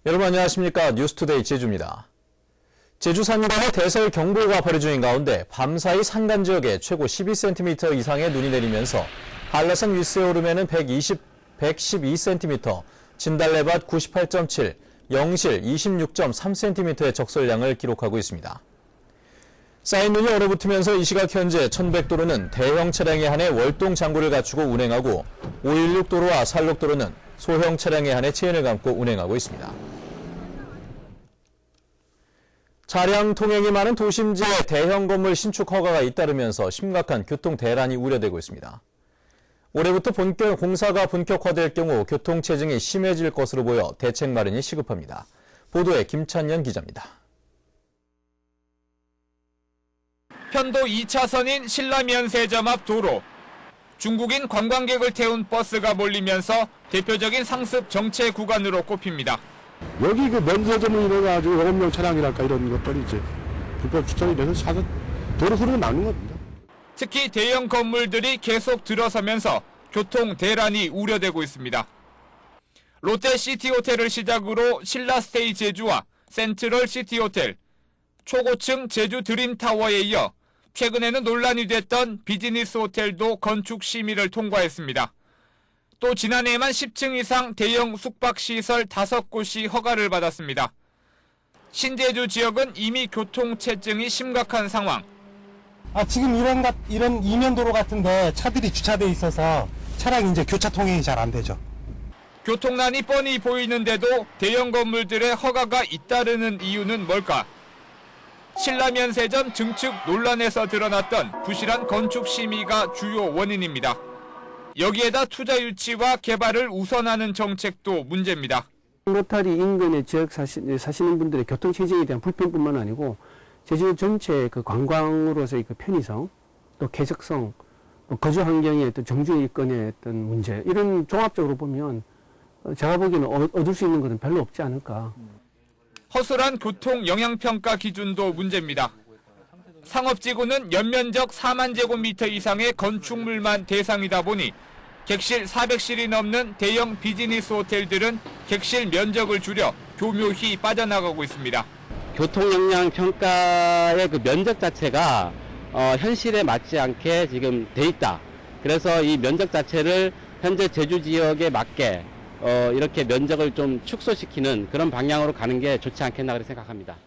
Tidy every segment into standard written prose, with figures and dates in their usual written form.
여러분 안녕하십니까. 뉴스투데이 제주입니다. 제주 산간에 대설 경보가 발효 중인 가운데 밤사이 산간 지역에 최고 12cm 이상의 눈이 내리면서 한라산 윗세 오름에는 112cm, 진달래밭 98.7, 영실 26.3cm의 적설량을 기록하고 있습니다. 쌓인 눈이 얼어붙으면서 이 시각 현재 1100도로는 대형 차량에 한해 월동 장구를 갖추고 운행하고 516도로와 산록도로는 소형 차량에 한해 체인을 감고 운행하고 있습니다. 차량 통행이 많은 도심지에 대형 건물 신축 허가가 잇따르면서 심각한 교통 대란이 우려되고 있습니다. 올해부터 공사가 본격화될 경우 교통체증이 심해질 것으로 보여 대책 마련이 시급합니다. 보도에 김찬년 기자입니다. 편도 2차선인 신라면세점 앞 도로. 중국인 관광객을 태운 버스가 몰리면서 대표적인 상습 정체 구간으로 꼽힙니다. 여기 그 면세점을 이뤄가지고 영업용 차량이랄까 이런 것들이 이제 불법 주차이 돼서 사서 도로 흐르고 나는 겁니다. 특히 대형 건물들이 계속 들어서면서 교통 대란이 우려되고 있습니다. 롯데 시티호텔을 시작으로 신라스테이 제주와 센트럴 시티호텔, 초고층 제주 드림타워에 이어 최근에는 논란이 됐던 비즈니스 호텔도 건축 심의를 통과했습니다. 또 지난해에만 10층 이상 대형 숙박시설 5곳이 허가를 받았습니다. 신제주 지역은 이미 교통체증이 심각한 상황. 지금 이런 이면도로 같은데 차들이 주차돼 있어서 차량 이제 교차 통행이 잘 안 되죠. 교통난이 뻔히 보이는데도 대형 건물들의 허가가 잇따르는 이유는 뭘까? 신라면세점 증축 논란에서 드러났던 부실한 건축 심의가 주요 원인입니다. 여기에다 투자 유치와 개발을 우선하는 정책도 문제입니다. 로타리 인근의 지역 사시는 분들의 교통체증에 대한 불편뿐만 아니고 제주 전체 그 관광으로서의 그 편의성, 또 쾌적성, 거주 환경의 어떤 정주 여건의 어떤 문제, 이런 종합적으로 보면 제가 보기에는 얻을 수 있는 것은 별로 없지 않을까. 허술한 교통 영향평가 기준도 문제입니다. 상업지구는 연면적 4만 제곱미터 이상의 건축물만 대상이다 보니 객실 400실이 넘는 대형 비즈니스 호텔들은 객실 면적을 줄여 교묘히 빠져나가고 있습니다. 교통영향평가의 그 면적 자체가 현실에 맞지 않게 지금 돼 있다. 그래서 이 면적 자체를 현재 제주 지역에 맞게 이렇게 면적을 좀 축소시키는 그런 방향으로 가는 게 좋지 않겠나 그렇게 생각합니다.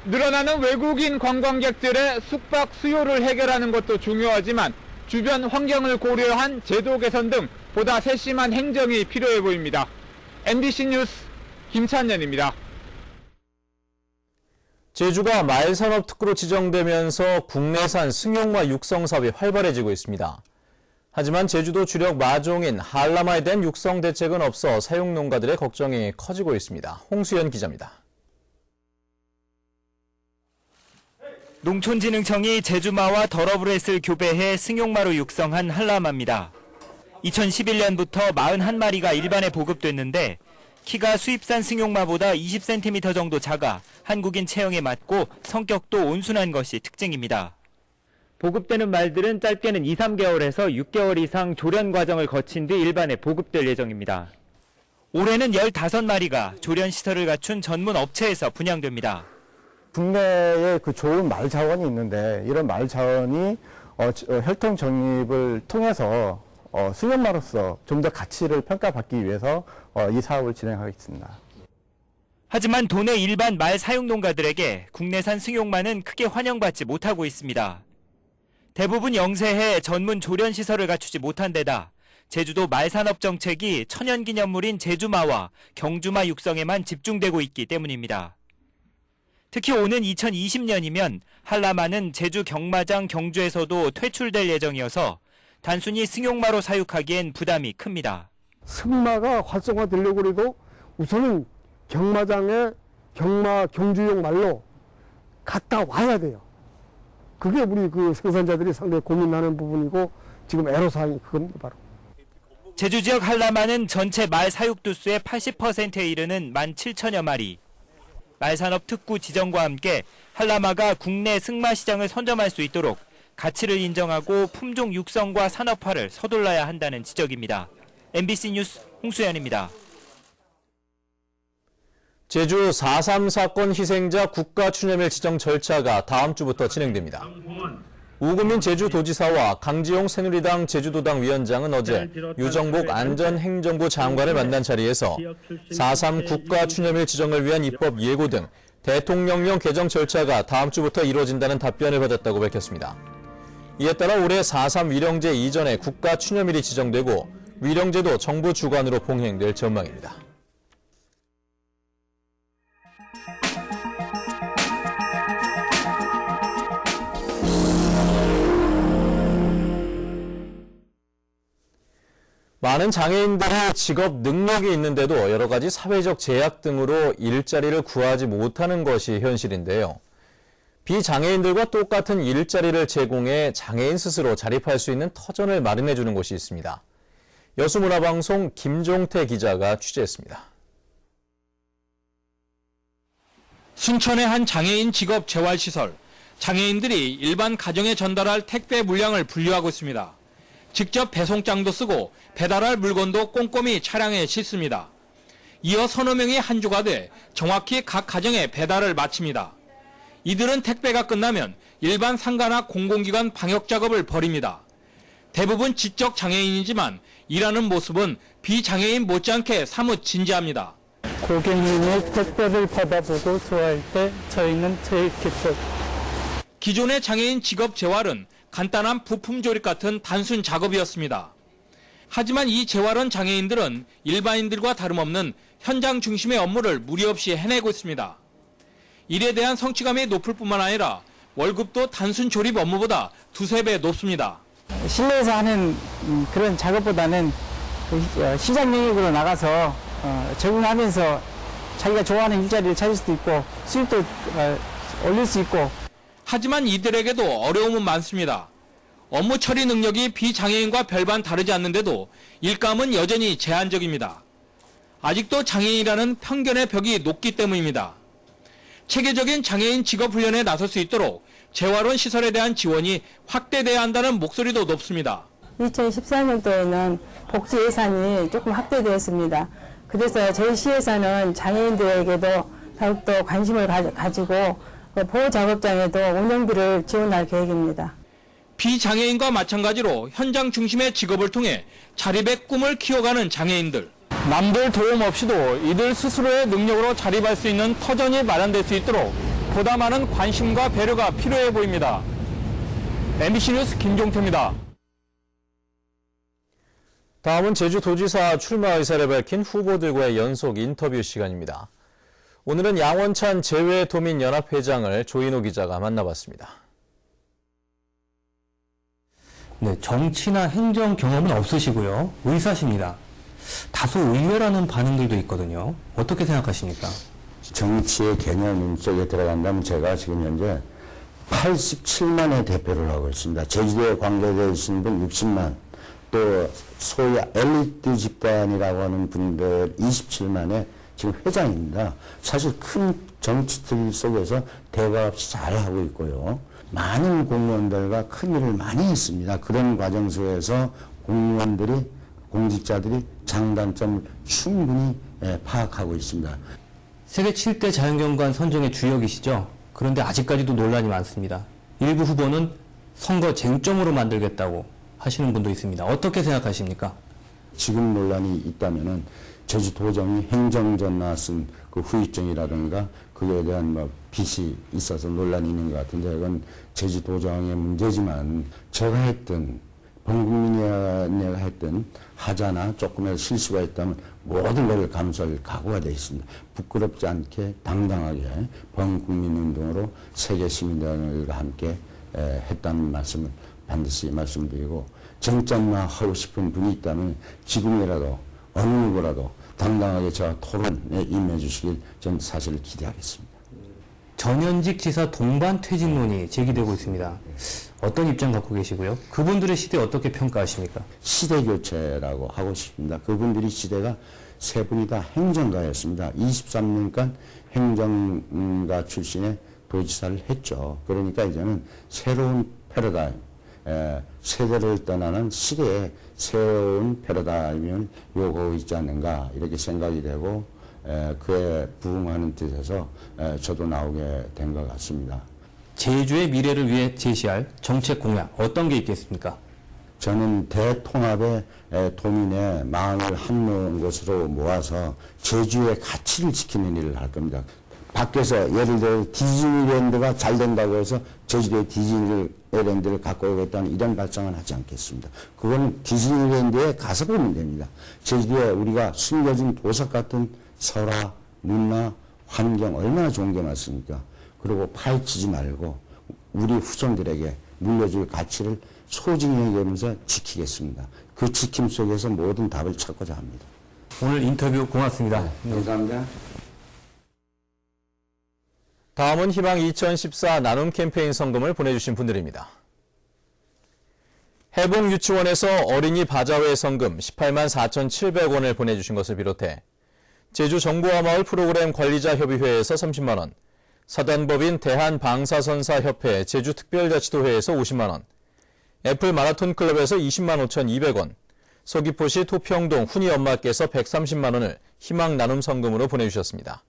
늘어나는 외국인 관광객들의 숙박 수요를 해결하는 것도 중요하지만 주변 환경을 고려한 제도 개선 등 보다 세심한 행정이 필요해 보입니다. MBC 뉴스 김찬년입니다. 제주가 마을산업특구로 지정되면서 국내산 승용마 육성 사업이 활발해지고 있습니다. 하지만 제주도 주력 마종인 한라마에 대한 육성 대책은 없어 사육 농가들의 걱정이 커지고 있습니다. 홍수연 기자입니다. 농촌진흥청이 제주마와 더러브렛을 교배해 승용마로 육성한 한라마입니다. 2011년부터 41마리가 일반에 보급됐는데 키가 수입산 승용마보다 20cm 정도 작아 한국인 체형에 맞고 성격도 온순한 것이 특징입니다. 보급되는 말들은 짧게는 2-3개월에서 6개월 이상 조련 과정을 거친 뒤 일반에 보급될 예정입니다. 올해는 15마리가 조련 시설을 갖춘 전문 업체에서 분양됩니다. 국내에 그 좋은 말 자원이 있는데 이런 말 자원이 혈통 정립을 통해서 승용마로서 좀 더 가치를 평가받기 위해서 이 사업을 진행하겠습니다. 하지만 도내 일반 말 사육 농가들에게 국내산 승용마는 크게 환영받지 못하고 있습니다. 대부분 영세해 전문 조련 시설을 갖추지 못한 데다 제주도 말산업 정책이 천연기념물인 제주마와 경주마 육성에만 집중되고 있기 때문입니다. 특히 오는 2020년이면 한라마는 제주 경마장 경주에서도 퇴출될 예정이어서 단순히 승용마로 사육하기엔 부담이 큽니다. 승마가 활성화되려고 해도 우선은 경마장에 경주용 말로 갔다 와야 돼요. 그게 우리 그 생산자들이 상당히 고민하는 부분이고 지금 애로사항이 그겁니다, 바로. 제주 지역 한라마는 전체 말 사육 두수의 80%에 이르는 17,000여 마리. 말산업 특구 지정과 함께 한라마가 국내 승마 시장을 선점할 수 있도록 가치를 인정하고 품종 육성과 산업화를 서둘러야 한다는 지적입니다. MBC 뉴스 홍수연입니다. 제주 4.3 사건 희생자 국가추념일 지정 절차가 다음 주부터 진행됩니다. 우금민 제주도지사와 강지용 새누리당 제주도당 위원장은 어제 유정복 안전행정부 장관을 만난 자리에서 4.3 국가추념일 지정을 위한 입법 예고 등 대통령령 개정 절차가 다음 주부터 이루어진다는 답변을 받았다고 밝혔습니다. 이에 따라 올해 4.3 위령제 이전에 국가추념일이 지정되고 위령제도 정부 주관으로 봉행될 전망입니다. 많은 장애인들이 직업 능력이 있는데도 여러 가지 사회적 제약 등으로 일자리를 구하지 못하는 것이 현실인데요. 비장애인들과 똑같은 일자리를 제공해 장애인 스스로 자립할 수 있는 터전을 마련해 주는 곳이 있습니다. 여수문화방송 김종태 기자가 취재했습니다. 순천의 한 장애인 직업 재활시설. 장애인들이 일반 가정에 전달할 택배 물량을 분류하고 있습니다. 직접 배송장도 쓰고 배달할 물건도 꼼꼼히 차량에 싣습니다. 이어 서너 명이 한 주가 돼 정확히 각 가정에 배달을 마칩니다. 이들은 택배가 끝나면 일반 상가나 공공기관 방역 작업을 벌입니다. 대부분 지적 장애인이지만 일하는 모습은 비장애인 못지않게 사뭇 진지합니다. 고객님의 택배를 받아보고 좋아할 때 저희는 제일 기쁘고. 기존의 장애인 직업 재활은 간단한 부품 조립 같은 단순 작업이었습니다. 하지만 이 재활원 장애인들은 일반인들과 다름없는 현장 중심의 업무를 무리 없이 해내고 있습니다. 일에 대한 성취감이 높을 뿐만 아니라 월급도 단순 조립 업무보다 두세 배 높습니다. 실내에서 하는 그런 작업보다는 시장 영역으로 나가서 적응하면서 자기가 좋아하는 일자리를 찾을 수도 있고 수입도 올릴 수 있고. 하지만 이들에게도 어려움은 많습니다. 업무 처리 능력이 비장애인과 별반 다르지 않는데도 일감은 여전히 제한적입니다. 아직도 장애인이라는 편견의 벽이 높기 때문입니다. 체계적인 장애인 직업 훈련에 나설 수 있도록 재활원 시설에 대한 지원이 확대돼야 한다는 목소리도 높습니다. 2014년도에는 복지 예산이 조금 확대되었습니다. 그래서 저희 시에서는 장애인들에게도 더욱더 관심을 가지고 보호작업장에도 운영비를 지원할 계획입니다. 비장애인과 마찬가지로 현장 중심의 직업을 통해 자립의 꿈을 키워가는 장애인들. 남들 도움 없이도 이들 스스로의 능력으로 자립할 수 있는 터전이 마련될 수 있도록 보다 많은 관심과 배려가 필요해 보입니다. MBC 뉴스 김종태입니다. 다음은 제주도지사 출마 의사를 밝힌 후보들과의 연속 인터뷰 시간입니다. 오늘은 양원찬 재외도민연합회장을 조인호 기자가 만나봤습니다. 네, 정치나 행정 경험은 없으시고요. 의사십니다. 다소 의외라는 반응들도 있거든요. 어떻게 생각하십니까? 정치의 개념 속에 들어간다면 제가 지금 현재 87만의 대표를 하고 있습니다. 제주도에 관계되어 있는 분 60만, 또 소위 엘리트 집단이라고 하는 분들 27만의 지금 회장입니다. 사실 큰 정치틀 속에서 대화 없이 잘하고 있고요. 많은 공무원들과 큰 일을 많이 했습니다. 그런 과정 속에서 공직자들이 장단점을 충분히 파악하고 있습니다. 세계 7대 자연경관 선정의 주역이시죠. 그런데 아직까지도 논란이 많습니다. 일부 후보는 선거 쟁점으로 만들겠다고 하시는 분도 있습니다. 어떻게 생각하십니까? 지금 논란이 있다면은 제주도정이 행정전 나쓴 그 후유증이라든가 그거에 대한 빚이 있어서 논란이 있는 것 같은데 이건 제주도정의 문제지만 제가 했던 범국민이 했던 하자나 조금의 실수가 있다면 모든 것을 감수할 각오가 되어 있습니다. 부끄럽지 않게 당당하게 범국민운동으로 세계 시민들과 함께 했다는 말씀을 반드시 말씀드리고 정점만 하고 싶은 분이 있다면 지금이라도 어느 누구라도 당당하게 저와 토론에 임해 주시길 전 사실 기대하겠습니다. 전현직 지사 동반 퇴진론이 제기되고 있습니다. 어떤 입장 갖고 계시고요? 그분들의 시대 어떻게 평가하십니까? 시대 교체라고 하고 싶습니다. 그분들이 시대가 세 분이 다 행정가였습니다. 23년간 행정가 출신의 도지사를 했죠. 그러니까 이제는 새로운 패러다임, 세대를 떠나는 시대의 새로운 패러다임을 요구하고 있지 않는가 이렇게 생각이 되고 그에 부응하는 뜻에서 저도 나오게 된 것 같습니다. 제주의 미래를 위해 제시할 정책 공약 어떤 게 있겠습니까? 저는 대통합의 도민의 마음을 한 곳으로 모아서 제주의 가치를 지키는 일을 할 겁니다. 밖에서 예를 들어 디즈니랜드가 잘 된다고 해서 제주도에 디즈니랜드를 갖고 오겠다는 이런 발상은 하지 않겠습니다. 그건 디즈니랜드에 가서 보면 됩니다. 제주도에 우리가 숨겨진 보석 같은 설화, 문화, 환경 얼마나 좋은 게 많습니까? 그리고 파헤치지 말고 우리 후손들에게 물려줄 가치를 소중히 여기면서 지키겠습니다. 그 지킴 속에서 모든 답을 찾고자 합니다. 오늘 인터뷰 고맙습니다. 감사합니다. 다음은 희망 2014 나눔 캠페인 성금을 보내주신 분들입니다. 해봉 유치원에서 어린이 바자회 성금 18만 4,700원을 보내주신 것을 비롯해 제주 정보화 마을 프로그램 관리자 협의회에서 30만 원, 사단법인 대한방사선사협회 제주특별자치도회에서 50만 원, 애플 마라톤 클럽에서 20만 5,200원, 서귀포시 토평동 훈이 엄마께서 130만 원을 희망 나눔 성금으로 보내주셨습니다.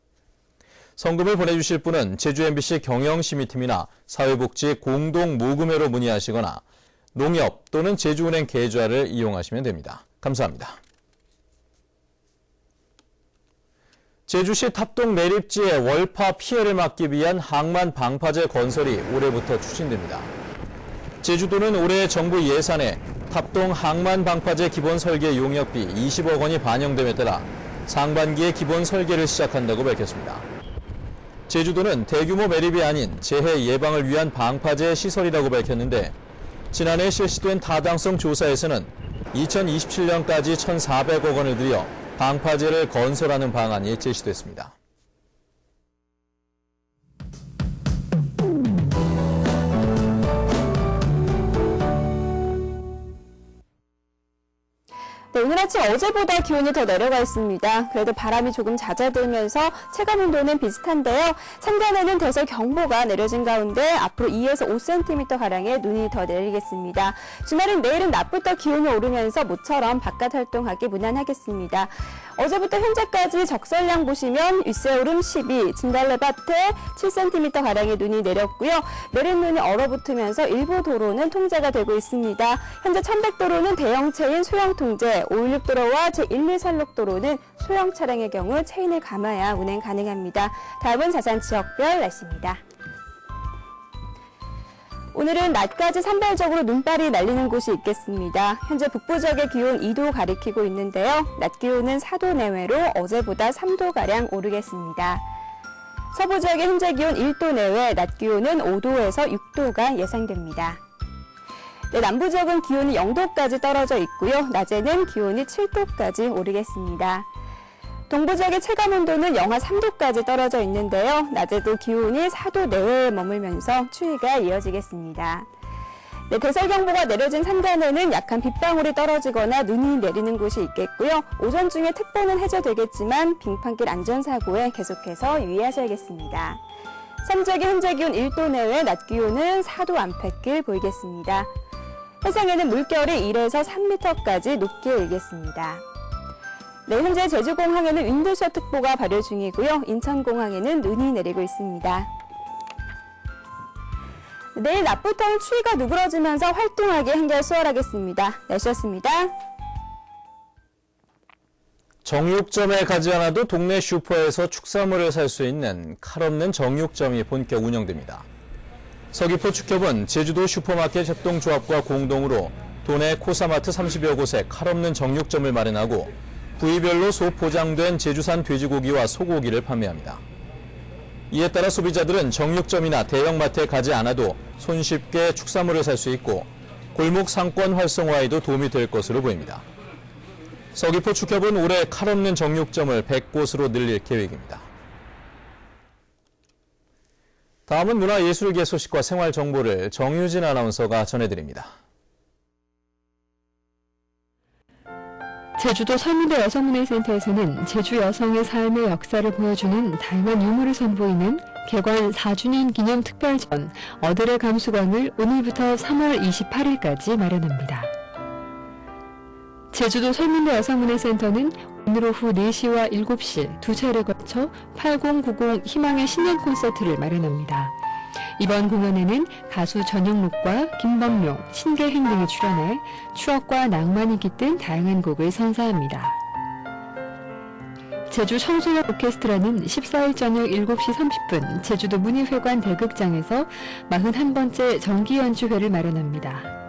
성금을 보내주실 분은 제주 MBC 경영심의팀이나 사회복지 공동 모금회로 문의하시거나 농협 또는 제주은행 계좌를 이용하시면 됩니다. 감사합니다. 제주시 탑동 매립지의 월파 피해를 막기 위한 항만 방파제 건설이 올해부터 추진됩니다. 제주도는 올해 정부 예산에 탑동 항만 방파제 기본 설계 용역비 20억 원이 반영됨에 따라 상반기에 기본 설계를 시작한다고 밝혔습니다. 제주도는 대규모 매립이 아닌 재해 예방을 위한 방파제 시설이라고 밝혔는데 지난해 실시된 타당성 조사에서는 2027년까지 1,400억 원을 들여 방파제를 건설하는 방안이 제시됐습니다. 네, 오늘 아침 어제보다 기온이 더 내려가 있습니다. 그래도 바람이 조금 잦아들면서 체감온도는 비슷한데요. 산간에는 대설경보가 내려진 가운데 앞으로 2에서 5cm가량의 눈이 더 내리겠습니다. 주말인 내일은 낮부터 기온이 오르면서 모처럼 바깥 활동하기 무난하겠습니다. 어제부터 현재까지 적설량 보시면 윗세오름 12, 진달래밭에 7cm가량의 눈이 내렸고요. 내린 눈이 얼어붙으면서 일부 도로는 통제가 되고 있습니다. 현재 1100도로는 대형체인 소형통제, 516도로와 제113로도로는 소형 차량의 경우 체인을 감아야 운행 가능합니다. 다음은 자산 지역별 날씨입니다. 오늘은 낮까지 산발적으로 눈발이 날리는 곳이 있겠습니다. 현재 북부 지역의 기온 2도 가리키고 있는데요. 낮 기온은 4도 내외로 어제보다 3도가량 오르겠습니다. 서부 지역의 현재 기온 1도 내외, 낮 기온은 5도에서 6도가 예상됩니다. 네, 남부 지역은 기온이 0도까지 떨어져 있고요. 낮에는 기온이 7도까지 오르겠습니다. 동부 지역의 체감온도는 영하 3도까지 떨어져 있는데요. 낮에도 기온이 4도 내외에 머물면서 추위가 이어지겠습니다. 네, 대설경보가 내려진 산간에는 약한 빗방울이 떨어지거나 눈이 내리는 곳이 있겠고요. 오전 중에 특보는 해제되겠지만 빙판길 안전사고에 계속해서 유의하셔야겠습니다. 섬지역의 현재 기온 1도 내외, 낮 기온은 4도 안팎을 보이겠습니다. 해상에는 물결이 1에서 3m까지 높게 일겠습니다. 네, 현재 제주공항에는 윈드셔특보가 발효 중이고요. 인천공항에는 눈이 내리고 있습니다. 내일 낮부터는 추위가 누그러지면서 활동하기 한결 수월하겠습니다. 날씨였습니다. 정육점에 가지 않아도 동네 슈퍼에서 축산물을 살 수 있는 칼 없는 정육점이 본격 운영됩니다. 서귀포 축협은 제주도 슈퍼마켓 협동조합과 공동으로 도내 코사마트 30여 곳에 칼 없는 정육점을 마련하고 부위별로 소포장된 제주산 돼지고기와 소고기를 판매합니다. 이에 따라 소비자들은 정육점이나 대형마트에 가지 않아도 손쉽게 축산물을 살 수 있고 골목 상권 활성화에도 도움이 될 것으로 보입니다. 서귀포 축협은 올해 칼 없는 정육점을 100곳으로 늘릴 계획입니다. 다음은 문화예술계 소식과 생활 정보를 정유진 아나운서가 전해드립니다. 제주도 설문대 여성문화센터에서는 제주 여성의 삶의 역사를 보여주는 다양한 유물을 선보이는 개관 4주년 기념 특별전 어들의 감수관을 오늘부터 3월 28일까지 마련합니다. 제주도 설문대 여성문화센터는 오늘 오후 4시와 7시 두 차례에 걸쳐 8090 희망의 신년 콘서트를 마련합니다. 이번 공연에는 가수 전영록과 김범용, 신계행 등이 출연해 추억과 낭만이 깃든 다양한 곡을 선사합니다. 제주 청소년 오케스트라는 14일 저녁 7시 30분 제주도 문희회관 대극장에서 41번째 정기 연주회를 마련합니다.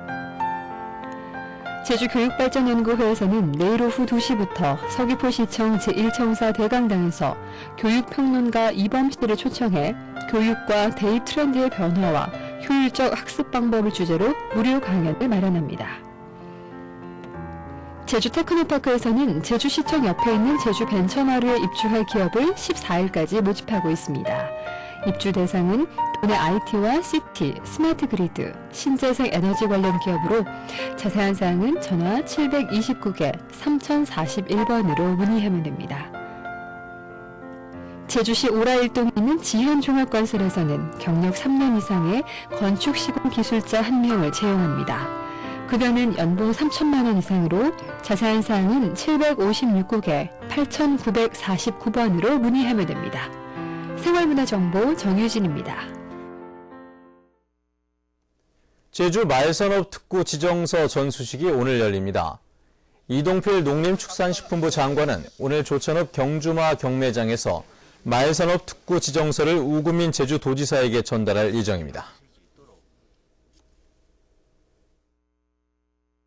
제주교육발전연구회에서는 내일 오후 2시부터 서귀포시청 제1청사 대강당에서 교육평론가 이범씨를 초청해 교육과 대입 트렌드의 변화와 효율적 학습 방법을 주제로 무료 강연을 마련합니다. 제주 테크노파크에서는 제주시청 옆에 있는 제주 벤처마루에 입주할 기업을 14일까지 모집하고 있습니다. 입주 대상은 도내 IT와 CT, 스마트 그리드, 신재생 에너지 관련 기업으로 자세한 사항은 전화 729개 3041번으로 문의하면 됩니다. 제주시 오라일동에 있는 지현종합건설에서는 경력 3년 이상의 건축시공 기술자 1명을 채용합니다. 급여는 연봉 3천만 원 이상으로 자세한 사항은 756국에 8949번으로 문의하면 됩니다. 생활문화정보 정유진입니다. 제주 말산업특구 지정서 전수식이 오늘 열립니다. 이동필 농림축산식품부 장관은 오늘 조천읍 경주마 경매장에서 말산업특구 지정서를 우금민 제주도지사에게 전달할 예정입니다.